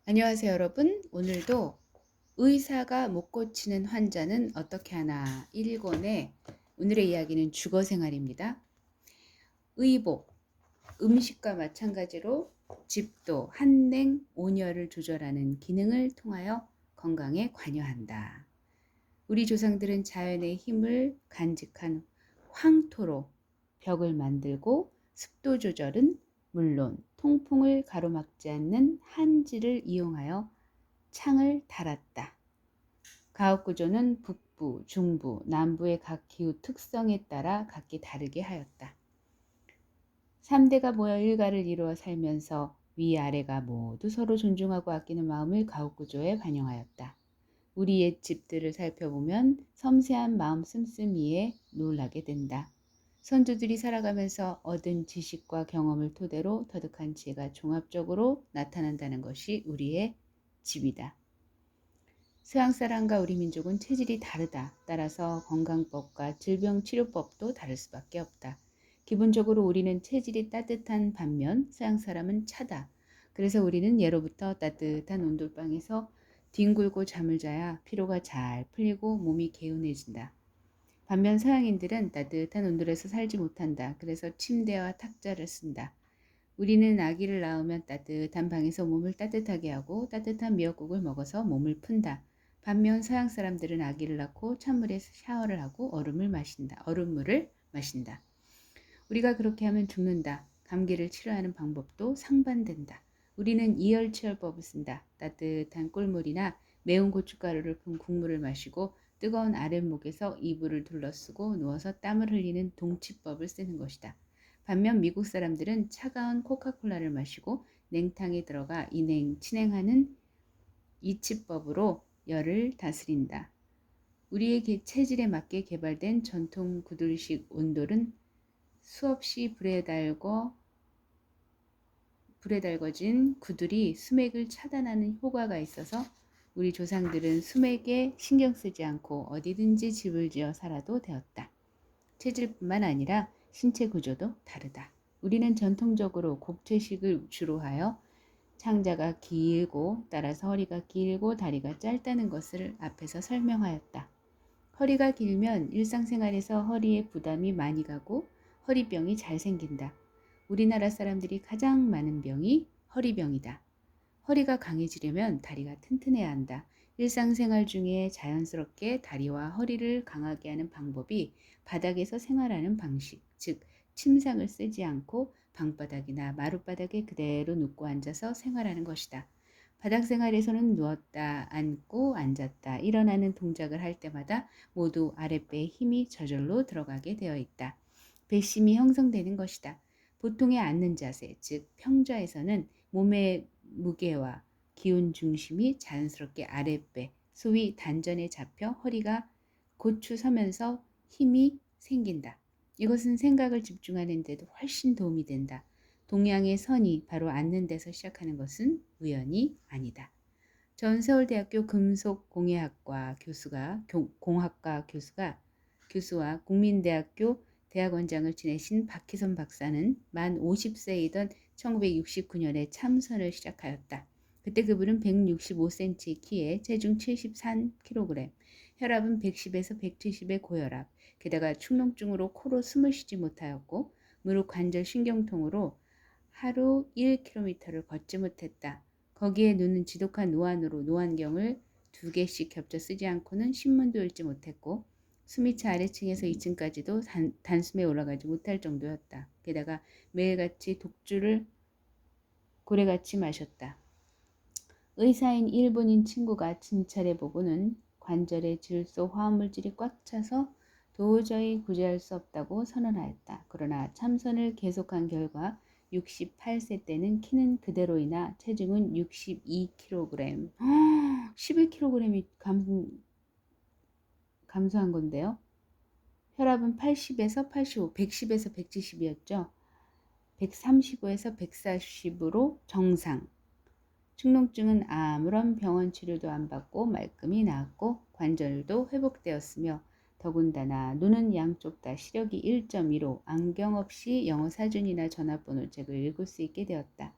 안녕하세요, 여러분. 오늘도 의사가 못 고치는 환자는 어떻게 하나 1권의 오늘의 이야기는 주거 생활입니다. 의복, 음식과 마찬가지로 집도 한냉, 온열을 조절하는 기능을 통하여 건강에 관여한다. 우리 조상들은 자연의 힘을 간직한 황토로 벽을 만들고 습도 조절은 물론 통풍을 가로막지 않는 한지를 이용하여 창을 달았다. 가옥 구조는 북부, 중부, 남부의 각 기후 특성에 따라 각기 다르게 하였다. 3대가 모여 일가를 이루어 살면서 위아래가 모두 서로 존중하고 아끼는 마음을 가옥 구조에 반영하였다. 우리 옛 집들을 살펴보면 섬세한 마음 씀씀이에 놀라게 된다. 선조들이 살아가면서 얻은 지식과 경험을 토대로 터득한 지혜가 종합적으로 나타난다는 것이 우리의 집이다. 서양 사람과 우리 민족은 체질이 다르다. 따라서 건강법과 질병치료법도 다를 수밖에 없다. 기본적으로 우리는 체질이 따뜻한 반면 서양 사람은 차다. 그래서 우리는 예로부터 따뜻한 온돌방에서 뒹굴고 잠을 자야 피로가 잘 풀리고 몸이 개운해진다. 반면 서양인들은 따뜻한 온돌에서 살지 못한다. 그래서 침대와 탁자를 쓴다. 우리는 아기를 낳으면 따뜻한 방에서 몸을 따뜻하게 하고 따뜻한 미역국을 먹어서 몸을 푼다. 반면 서양 사람들은 아기를 낳고 찬물에서 샤워를 하고 얼음물을 마신다. 우리가 그렇게 하면 죽는다. 감기를 치료하는 방법도 상반된다. 우리는 이열치열법을 쓴다. 따뜻한 꿀물이나 매운 고춧가루를 푼 국물을 마시고 뜨거운 아랫목에서 이불을 둘러쓰고 누워서 땀을 흘리는 동치법을 쓰는 것이다. 반면 미국 사람들은 차가운 코카콜라를 마시고 냉탕에 들어가 진행하는 이치법으로 열을 다스린다. 우리의 체질에 맞게 개발된 전통 구들식 온돌은 수없이 불에 달궈진 구들이 수맥을 차단하는 효과가 있어서 우리 조상들은 수맥에 신경 쓰지 않고 어디든지 집을 지어 살아도 되었다. 체질뿐만 아니라 신체 구조도 다르다. 우리는 전통적으로 곡체식을 주로 하여 창자가 길고 따라서 허리가 길고 다리가 짧다는 것을 앞에서 설명하였다. 허리가 길면 일상생활에서 허리에 부담이 많이 가고 허리병이 잘 생긴다. 우리나라 사람들이 가장 많은 병이 허리병이다. 허리가 강해지려면 다리가 튼튼해야 한다. 일상생활 중에 자연스럽게 다리와 허리를 강하게 하는 방법이 바닥에서 생활하는 방식, 즉 침상을 쓰지 않고 방바닥이나 마룻바닥에 그대로 눕고 앉아서 생활하는 것이다. 바닥 생활에서는 누웠다, 앉고, 앉았다, 일어나는 동작을 할 때마다 모두 아랫배에 힘이 저절로 들어가게 되어 있다. 배심이 형성되는 것이다. 보통의 앉는 자세, 즉 평좌에서는 몸의 무게와 기운 중심이 자연스럽게 아랫배, 소위 단전에 잡혀 허리가 고추 서면서 힘이 생긴다. 이것은 생각을 집중하는 데도 훨씬 도움이 된다. 동양의 선이 바로 앉는 데서 시작하는 것은 우연이 아니다. 전 서울대학교 금속공예학과 교수와 국민대학교 대학원장을 지내신 박희선 박사는 만 50세이던 1969년에 참선을 시작하였다. 그때 그분은 165cm 키에 체중 73kg, 혈압은 110에서 170의 고혈압, 게다가 축농증으로 코로 숨을 쉬지 못하였고 무릎 관절 신경통으로 하루 1km를 걷지 못했다. 거기에 눈은 지독한 노안으로 노안경을 2개씩 겹쳐 쓰지 않고는 신문도 읽지 못했고 숨이 차 아래층에서 2층까지도 단숨에 올라가지 못할 정도였다. 게다가 매일같이 독주를 고래같이 마셨다. 의사인 일본인 친구가 진찰해보고는 관절에 질소 화합물질이 꽉 차서 도저히 구제할 수 없다고 선언하였다. 그러나 참선을 계속한 결과 68세 때는 키는 그대로이나 체중은 62kg, 11kg이 감소한 건데요. 혈압은 80에서 85, 110에서 170이었죠. 135에서 140으로 정상. 축농증은 아무런 병원 치료도 안 받고 말끔히 나았고 관절도 회복되었으며 더군다나 눈은 양쪽 다 시력이 1.15, 안경 없이 영어 사전이나 전화번호책을 읽을 수 있게 되었다.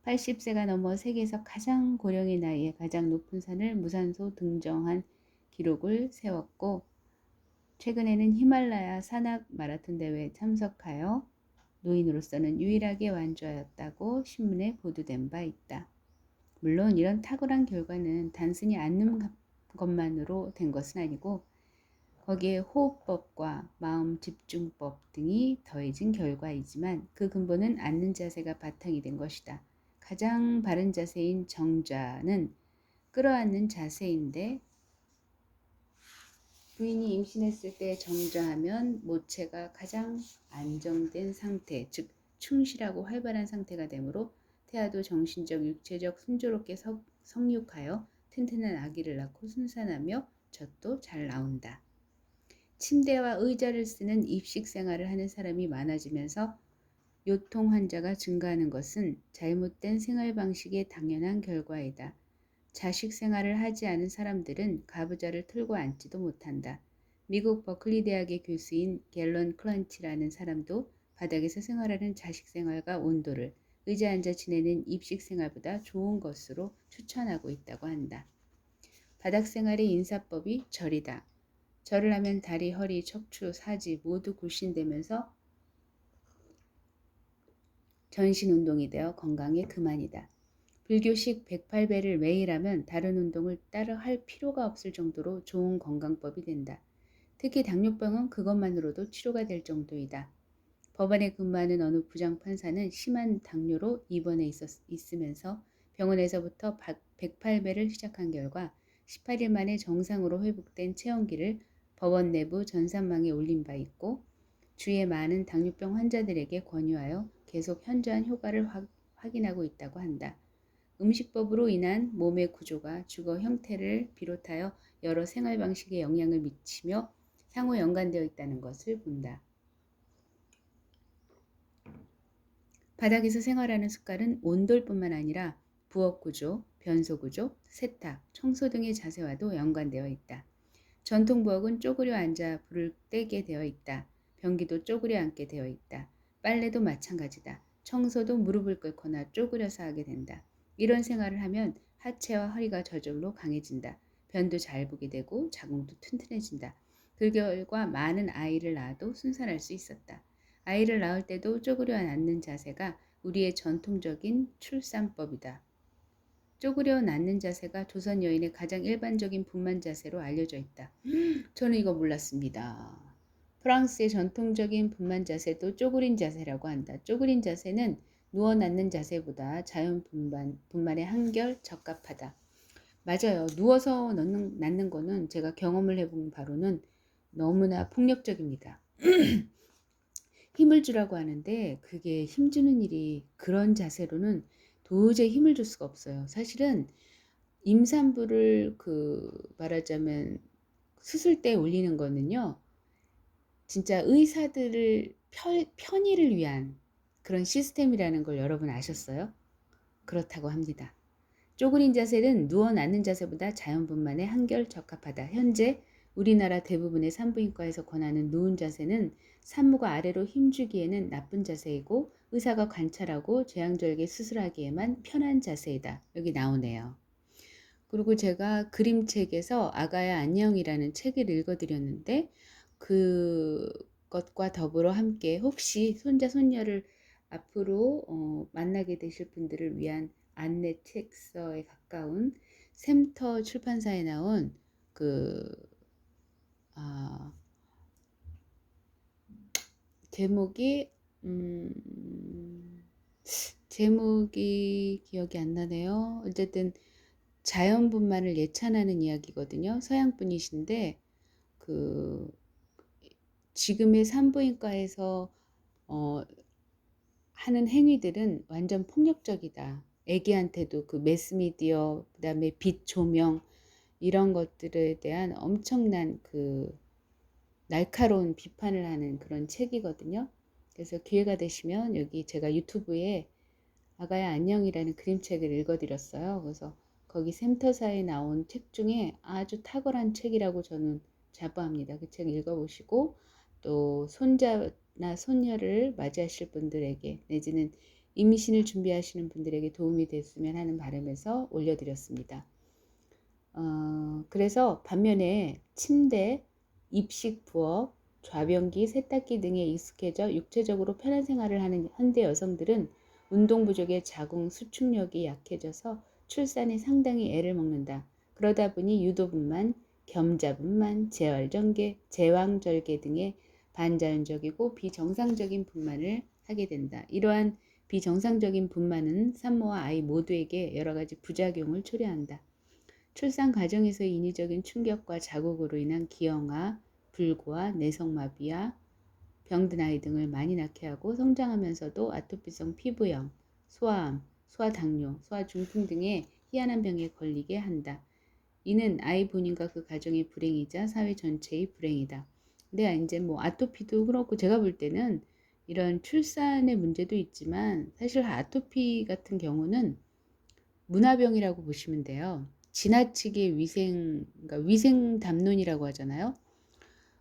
80세가 넘어 세계에서 가장 고령의 나이에 가장 높은 산을 무산소 등정한 기록을 세웠고 최근에는 히말라야 산악 마라톤 대회에 참석하여 노인으로서는 유일하게 완주하였다고 신문에 보도된 바 있다. 물론 이런 탁월한 결과는 단순히 앉는 것만으로 된 것은 아니고 거기에 호흡법과 마음 집중법 등이 더해진 결과이지만 그 근본은 앉는 자세가 바탕이 된 것이다. 가장 바른 자세인 정좌는 끌어안는 자세인데 부인이 임신했을 때 정좌하면 모체가 가장 안정된 상태, 즉 충실하고 활발한 상태가 되므로 태아도 정신적, 육체적 순조롭게 성육하여 튼튼한 아기를 낳고 순산하며 젖도 잘 나온다. 침대와 의자를 쓰는 입식 생활을 하는 사람이 많아지면서 요통 환자가 증가하는 것은 잘못된 생활 방식의 당연한 결과이다. 자식 생활을 하지 않은 사람들은 가부좌를 틀고 앉지도 못한다. 미국 버클리 대학의 교수인 갤런 클런치라는 사람도 바닥에서 생활하는 자식 생활과 온도를 의자에 앉아 지내는 입식 생활보다 좋은 것으로 추천하고 있다고 한다. 바닥 생활의 인사법이 절이다. 절을 하면 다리, 허리, 척추, 사지 모두 굴신되면서 전신 운동이 되어 건강에 그만이다. 불교식 108배를 매일 하면 다른 운동을 따로 할 필요가 없을 정도로 좋은 건강법이 된다. 특히 당뇨병은 그것만으로도 치료가 될 정도이다. 법원에 근무하는 어느 부장판사는 심한 당뇨로 입원해 있으면서 병원에서부터 108배를 시작한 결과 18일 만에 정상으로 회복된 체온기를 법원 내부 전산망에 올린 바 있고 주위의 많은 당뇨병 환자들에게 권유하여 계속 현저한 효과를 확인하고 있다고 한다. 음식법으로 인한 몸의 구조가 주거 형태를 비롯하여 여러 생활 방식에 영향을 미치며 상호 연관되어 있다는 것을 본다. 바닥에서 생활하는 습관은 온돌뿐만 아니라 부엌 구조, 변소 구조, 세탁, 청소 등의 자세와도 연관되어 있다. 전통 부엌은 쪼그려 앉아 불을 떼게 되어 있다. 변기도 쪼그려 앉게 되어 있다. 빨래도 마찬가지다. 청소도 무릎을 꿇거나 쪼그려서 하게 된다. 이런 생활을 하면 하체와 허리가 저절로 강해진다. 변도 잘 보게 되고 자궁도 튼튼해진다. 그 결과 많은 아이를 낳아도 순산할 수 있었다. 아이를 낳을 때도 쪼그려 앉는 자세가 우리의 전통적인 출산법이다. 쪼그려 앉는 자세가 조선 여인의 가장 일반적인 분만 자세로 알려져 있다. 저는 이거 몰랐습니다. 프랑스의 전통적인 분만 자세도 쪼그린 자세라고 한다. 쪼그린 자세는 누워 앉는 자세보다 자연 분만에 한결 적합하다. 맞아요. 누워서 낳는 거는 제가 경험을 해본 바로는 너무나 폭력적입니다. 힘을 주라고 하는데 그게 힘주는 일이 그런 자세로는 도저히 힘을 줄 수가 없어요. 사실은 임산부를 말하자면 수술 때 올리는 거는요. 진짜 의사들을 편의를 위한 그런 시스템이라는 걸 여러분 아셨어요? 그렇다고 합니다. 쪼그린 자세는 누워 앉는 자세보다 자연분만에 한결 적합하다. 현재 우리나라 대부분의 산부인과에서 권하는 누운 자세는 산모가 아래로 힘주기에는 나쁜 자세이고 의사가 관찰하고 제왕절개 수술하기에만 편한 자세이다. 여기 나오네요. 그리고 제가 그림책에서 아가야 안녕이라는 책을 읽어드렸는데 그것과 더불어 함께 혹시 손자 손녀를 앞으로 만나게 되실 분들을 위한 안내 책서에 가까운 샘터 출판사에 나온 제목이 기억이 안 나네요. 어쨌든 자연분만을 예찬하는 이야기거든요. 서양 분이신데 지금의 산부인과에서 하는 행위들은 완전 폭력적이다. 애기한테도 매스미디어, 그다음에 빛 조명 이런 것들에 대한 엄청난 날카로운 비판을 하는 그런 책이거든요. 그래서 기회가 되시면 여기 제가 유튜브에 아가야 안녕이라는 그림책을 읽어드렸어요. 그래서 거기 샘터사에 나온 책 중에 아주 탁월한 책이라고 저는 자부합니다. 그 책 읽어보시고 또 손자나 손녀를 맞이하실 분들에게 내지는 임신을 준비하시는 분들에게 도움이 됐으면 하는 바람에서 올려드렸습니다. 그래서 반면에 침대, 입식 부업, 좌변기, 세탁기 등에 익숙해져 육체적으로 편한 생활을 하는 현대 여성들은 운동 부족에 자궁 수축력이 약해져서 출산에 상당히 애를 먹는다. 그러다 보니 유도분만, 겸자분만, 제왕절개 등의 반자연적이고 비정상적인 분만을 하게 된다. 이러한 비정상적인 분만은 산모와 아이 모두에게 여러 가지 부작용을 초래한다. 출산 과정에서의 인위적인 충격과 자극으로 인한 기형아, 불구아, 내성마비와 병든 아이 등을 많이 낳게 하고 성장하면서도 아토피성 피부염, 소아암, 소아당뇨, 소아중풍 등의 희한한 병에 걸리게 한다. 이는 아이 본인과 그 가정의 불행이자 사회 전체의 불행이다. 근데 이제 뭐 아토피도 그렇고 제가 볼 때는 이런 출산의 문제도 있지만 사실 아토피 같은 경우는 문화병이라고 보시면 돼요. 지나치게 그러니까 위생 담론이라고 하잖아요.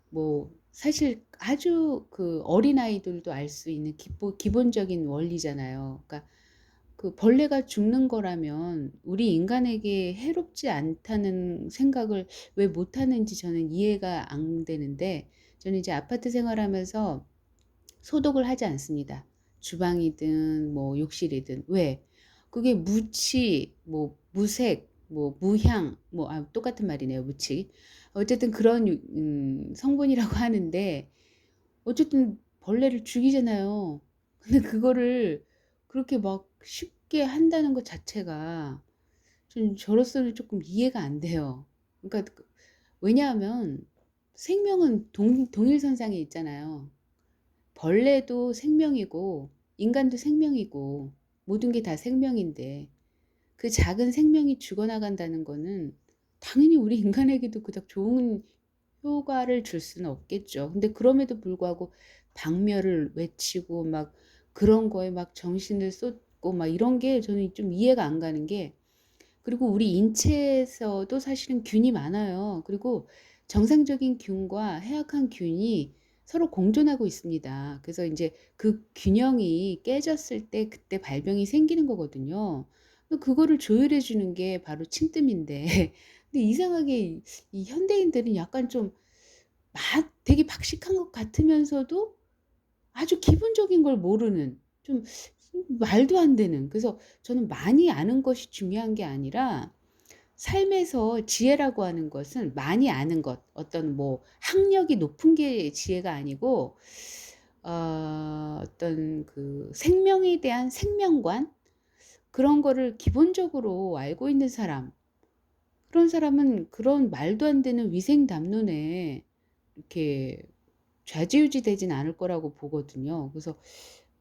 뭐 사실 아주 그 어린아이들도 알 수 있는 기본적인 원리잖아요. 그러니까 그 벌레가 죽는 거라면 우리 인간에게 해롭지 않다는 생각을 왜 못하는지 저는 이해가 안 되는데, 저는 이제 아파트 생활하면서 소독을 하지 않습니다. 주방이든 뭐 욕실이든. 왜? 그게 무치, 뭐 무색, 뭐 무향, 뭐 똑같은 말이네요. 무치. 어쨌든 그런 성분이라고 하는데 어쨌든 벌레를 죽이잖아요. 근데 그거를 그렇게 막 쉽게 한다는 것 자체가 좀 저로서는 조금 이해가 안 돼요. 그러니까 왜냐하면 생명은 동일선상에 있잖아요. 벌레도 생명이고 인간도 생명이고 모든 게 다 생명인데 그 작은 생명이 죽어나간다는 거는 당연히 우리 인간에게도 그닥 좋은 효과를 줄 수는 없겠죠. 근데 그럼에도 불구하고 박멸을 외치고 막 그런 거에 막 정신을 쏟고 막 이런 게 저는 좀 이해가 안 가는 게, 그리고 우리 인체에서도 사실은 균이 많아요. 그리고 정상적인 균과 해악한 균이 서로 공존하고 있습니다. 그래서 이제 그 균형이 깨졌을 때 그때 발병이 생기는 거거든요. 그거를 조율해 주는 게 바로 침뜸인데 근데 이상하게 이 현대인들은 약간 좀 되게 박식한 것 같으면서도 아주 기본적인 걸 모르는, 좀 말도 안 되는. 그래서 저는 많이 아는 것이 중요한 게 아니라 삶에서 지혜라고 하는 것은 많이 아는 것, 어떤 뭐 학력이 높은 게 지혜가 아니고 어떤 그 생명에 대한 생명관, 그런 거를 기본적으로 알고 있는 사람, 그런 사람은 그런 말도 안 되는 위생 담론에 이렇게 좌지우지 되진 않을 거라고 보거든요. 그래서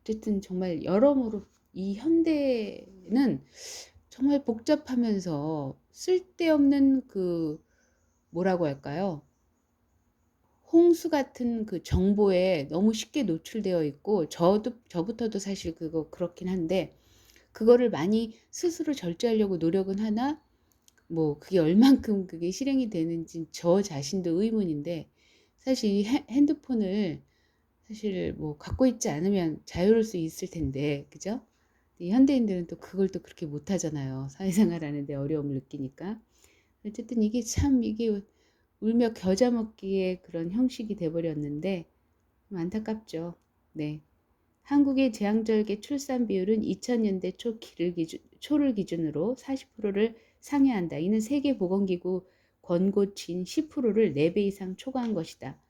어쨌든 정말 여러모로 이 현대는 정말 복잡하면서 쓸데없는 그 뭐라고 할까요? 홍수 같은 그 정보에 너무 쉽게 노출되어 있고, 저부터도 사실 그거 그렇긴 한데 그거를 많이 스스로 절제하려고 노력은 하나 뭐 그게 얼만큼 그게 실행이 되는지 저 자신도 의문인데, 사실 이 핸드폰을 사실 뭐 갖고 있지 않으면 자유로울 수 있을 텐데, 그죠? 이 현대인들은 또 그걸 또 그렇게 못 하잖아요. 사회생활 하는데 어려움을 느끼니까. 어쨌든 이게 참 이게 울며 겨자 먹기의 그런 형식이 돼 버렸는데 좀 안타깝죠. 네. 한국의 제왕절개 출산 비율은 2000년대 초를 기준으로 40%를 상회한다. 이는 세계보건기구 권고치인 10%를 4배 이상 초과한 것이다.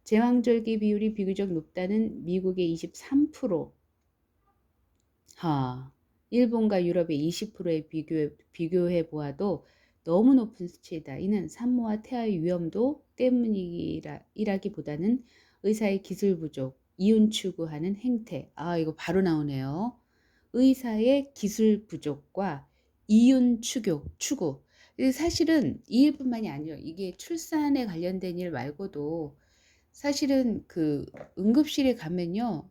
제왕절개 비율이 비교적 높다는 미국의 23%, 일본과 유럽의 20%에 비교해 보아도 너무 높은 수치이다. 이는 산모와 태아의 위험도 때문이라기보다는 의사의 기술 부족, 이윤 추구하는 행태. 이거 바로 나오네요. 의사의 기술 부족과 이윤 추구. 사실은 이 일뿐만이 아니에요. 이게 출산에 관련된 일 말고도 사실은 그 응급실에 가면요,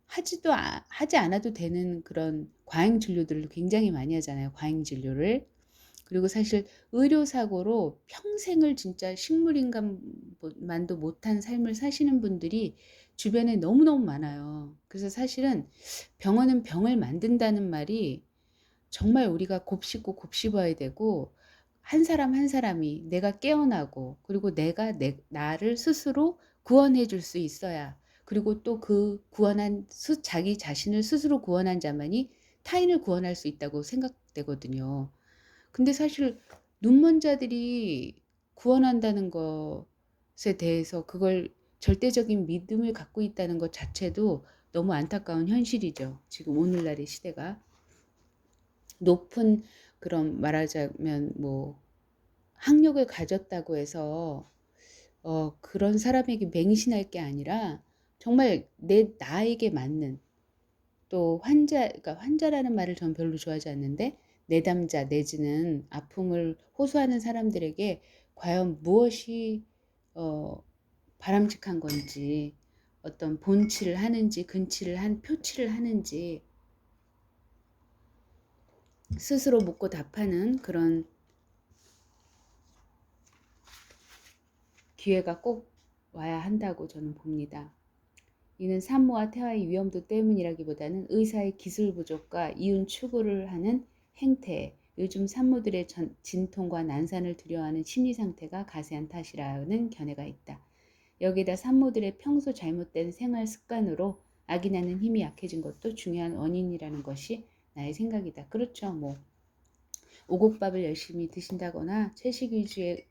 하지 않아도 되는 그런 과잉 진료들을 굉장히 많이 하잖아요. 과잉 진료를. 그리고 사실 의료사고로 평생을 진짜 식물인간만도 못한 삶을 사시는 분들이 주변에 너무너무 많아요. 그래서 사실은 병원은 병을 만든다는 말이 정말 우리가 곱씹고 곱씹어야 되고, 한 사람 한 사람이 내가 깨어나고, 그리고 내가 나를 스스로 구원해 줄 수 있어야, 그리고 또 그 구원한 자기 자신을 스스로 구원한 자만이 타인을 구원할 수 있다고 생각되거든요. 근데 사실 눈먼 자들이 구원한다는 것에 대해서 그걸 절대적인 믿음을 갖고 있다는 것 자체도 너무 안타까운 현실이죠. 지금 오늘날의 시대가. 높은, 그런 말하자면 뭐 학력을 가졌다고 해서 그런 사람에게 맹신할 게 아니라, 정말 나에게 맞는, 또 그러니까 환자라는 말을 전 별로 좋아하지 않는데, 내담자 내지는 아픔을 호소하는 사람들에게 과연 무엇이 어, 바람직한 건지, 어떤 본치를 하는지 표치를 하는지 스스로 묻고 답하는 그런 기회가 꼭 와야 한다고 저는 봅니다. 이는 산모와 태아의 위험도 때문이라기보다는 의사의 기술 부족과 이윤 추구를 하는 행태, 요즘 산모들의 진통과 난산을 두려워하는 심리 상태가 가세한 탓이라는 견해가 있다. 여기다 산모들의 평소 잘못된 생활 습관으로 아기 낳는 힘이 약해진 것도 중요한 원인이라는 것이 나의 생각이다. 그렇죠. 뭐 오곡밥을 열심히 드신다거나 채식 위주의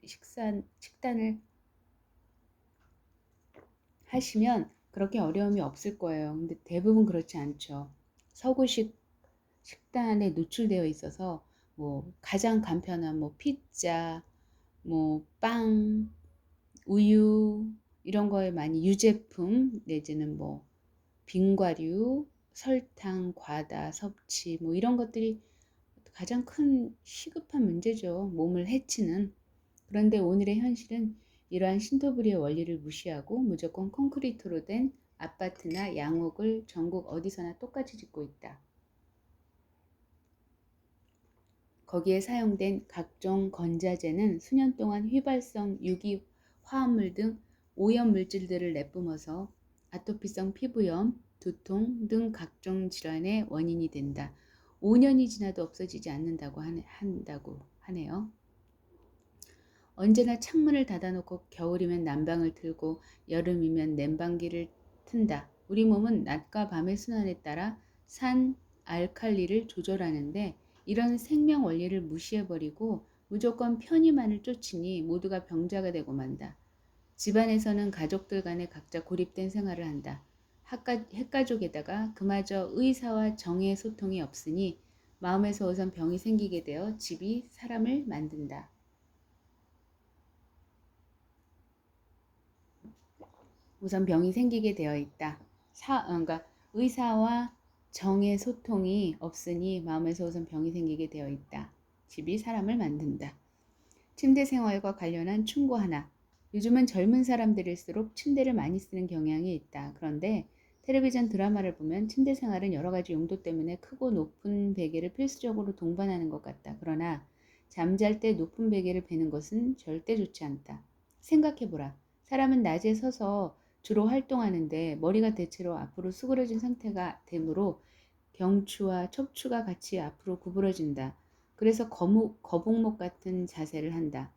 식단을 하시면 그렇게 어려움이 없을 거예요. 근데 대부분 그렇지 않죠. 서구식 식단에 노출되어 있어서 뭐 가장 간편한 뭐 피자, 뭐 빵, 우유 이런 거에 많이 유제품 내지는 뭐 빙과류, 설탕, 과다 섭취 뭐 이런 것들이 가장 큰 시급한 문제죠. 몸을 해치는. 그런데 오늘의 현실은 이러한 신토부리의 원리를 무시하고 무조건 콘크리트로 된 아파트나 양옥을 전국 어디서나 똑같이 짓고 있다. 거기에 사용된 각종 건자재는 수년 동안 휘발성 유기 화합물 등 오염 물질들을 내뿜어서 아토피성 피부염, 두통 등 각종 질환의 원인이 된다. 5년이 지나도 없어지지 않는다고 한다고 하네요. 언제나 창문을 닫아놓고 겨울이면 난방을 틀고 여름이면 냉방기를 튼다. 우리 몸은 낮과 밤의 순환에 따라 산, 알칼리를 조절하는데, 이런 생명 원리를 무시해버리고 무조건 편의만을 쫓으니 모두가 병자가 되고 만다. 집안에서는 가족들 간에 각자 고립된 생활을 한다. 핵가족에다가 그마저 의사와 정의 소통이 없으니 마음에서 우선 병이 생기게 되어 집이 사람을 만든다. 우선 병이 생기게 되어 있다. 그러니까 의사와 정의 소통이 없으니 마음에서 우선 병이 생기게 되어 있다. 집이 사람을 만든다. 침대 생활과 관련한 충고 하나. 요즘은 젊은 사람들일수록 침대를 많이 쓰는 경향이 있다. 그런데 텔레비전 드라마를 보면 침대 생활은 여러 가지 용도 때문에 크고 높은 베개를 필수적으로 동반하는 것 같다. 그러나 잠잘 때 높은 베개를 베는 것은 절대 좋지 않다. 생각해보라. 사람은 낮에 서서 주로 활동하는데 머리가 대체로 앞으로 수그러진 상태가 되므로 경추와 척추가 같이 앞으로 구부러진다. 그래서 거북목 같은 자세를 한다.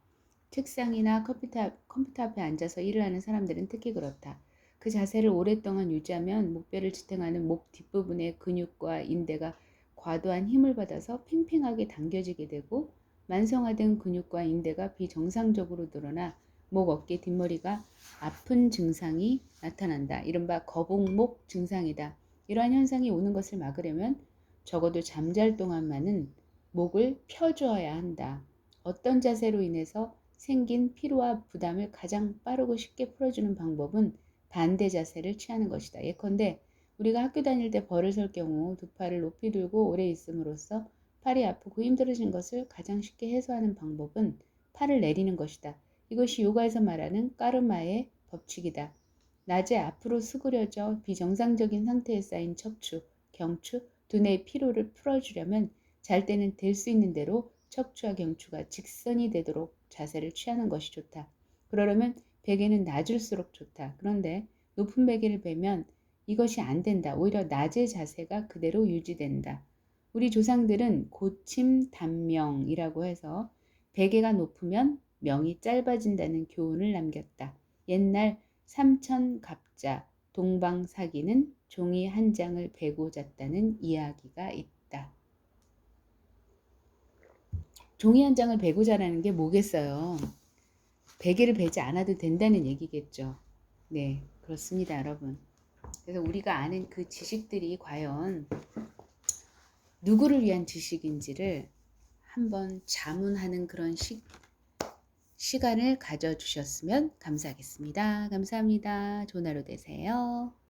책상이나 컴퓨터 앞에 앉아서 일을 하는 사람들은 특히 그렇다. 그 자세를 오랫동안 유지하면 목뼈를 지탱하는 목 뒷부분의 근육과 인대가 과도한 힘을 받아서 팽팽하게 당겨지게 되고, 만성화된 근육과 인대가 비정상적으로 늘어나 목, 어깨, 뒷머리가 아픈 증상이 나타난다. 이른바 거북목 증상이다. 이러한 현상이 오는 것을 막으려면 적어도 잠잘 동안만은 목을 펴주어야 한다. 어떤 자세로 인해서 생긴 피로와 부담을 가장 빠르고 쉽게 풀어주는 방법은 반대 자세를 취하는 것이다. 예컨대 우리가 학교 다닐 때 벌을 설 경우 두 팔을 높이 들고 오래 있음으로써 팔이 아프고 힘들어진 것을 가장 쉽게 해소하는 방법은 팔을 내리는 것이다. 이것이 요가에서 말하는 까르마의 법칙이다. 낮에 앞으로 수그려져 비정상적인 상태에 쌓인 척추, 경추, 두뇌의 피로를 풀어주려면 잘 때는 될 수 있는 대로 척추와 경추가 직선이 되도록 자세를 취하는 것이 좋다. 그러려면 베개는 낮을수록 좋다. 그런데 높은 베개를 베면 이것이 안 된다. 오히려 낮의 자세가 그대로 유지된다. 우리 조상들은 고침단명이라고 해서 베개가 높으면 명이 짧아진다는 교훈을 남겼다. 옛날 삼천갑자 동방사기는 종이 한 장을 베고 잤다는 이야기가 있다. 종이 한 장을 베고 자라는 게 뭐겠어요? 베개를 베지 않아도 된다는 얘기겠죠. 네, 그렇습니다, 여러분. 그래서 우리가 아는 그 지식들이 과연 누구를 위한 지식인지를 한번 자문하는 그런 시간을 가져주셨으면 감사하겠습니다. 감사합니다. 좋은 하루 되세요.